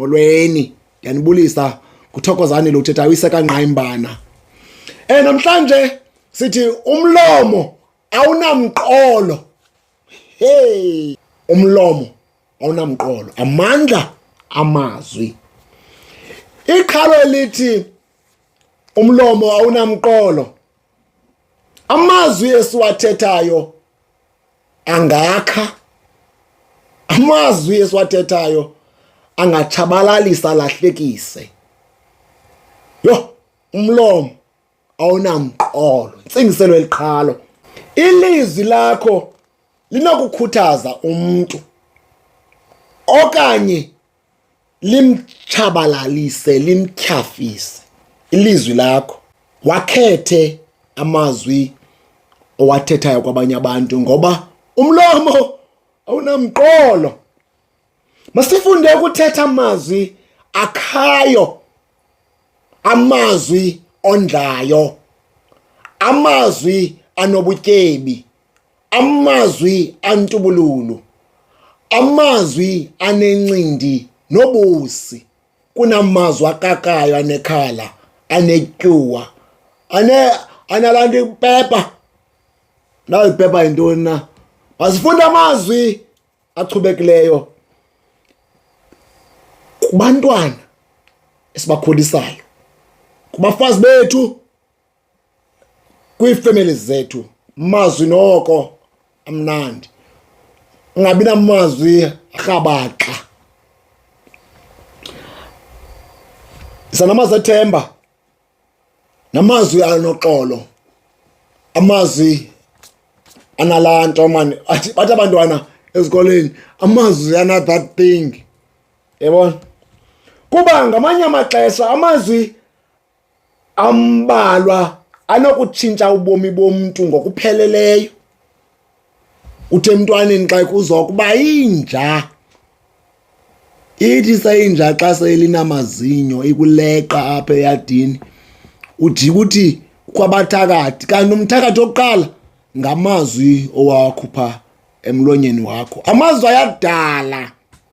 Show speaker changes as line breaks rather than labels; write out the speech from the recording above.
molweni, ndiyanibulisa kuthokozani lo uthetha uyise kaNgqayimbana. Namhlanje sithi umlomo awunamqolo. Hey, umlomo awunamqolo, amandla amazwi. Iqhalo elithi umlomo awunamqolo, amazwi esiwathethayo angakha, amazwi esiwathethayo angatshabalalisa, lahlekise. Yho, umlomo awunamqolo, intsingiselo eliqhalo. Ilizwi lakho linokukhuthaza umntu okanye limtshabalalise, limtyhafise. Ilizwi lakho wakhethe amazwi owathethayo kwabanye abantu, ngoba umlomo awunamqolo. Masifunde ukuthetha amazwi akhayo, amazwi ondlayo, amazwi anobutyebi, amazwi antubululu, amazwi anencindi nobusi, kunamazwi akakayo, anekhala, anetyuwa, analanto ipepa. Nawe ipepa yintoni na? Masifunde amazwi achubekileyo kubantwana esibakhulisayo, kubafazi bethu, kwiifemeli zethu. Amazwi noko amnandi, ungabi namazwi arhabaxa. Sanamazwi ethemba, namazwi anoxolo, amazwi analanto mani. Bathi abantwana ezikoleni, amazwi ana-that thing. Yabona? Kuba ngamanye amaxesha amazwi ambalwa anokutshintsha ubomi bomntu ngokupheleleyo. Uthe emntwaneni xa kuzokuba inja, ithi seyinja xa selinamazinyo ikuleqa apha eyadini, ujike uthi kwabathakathi, kanti umthakathi wokuqala ngamazwi owakhupha emlonyeni wakho. Amazwi ayadala.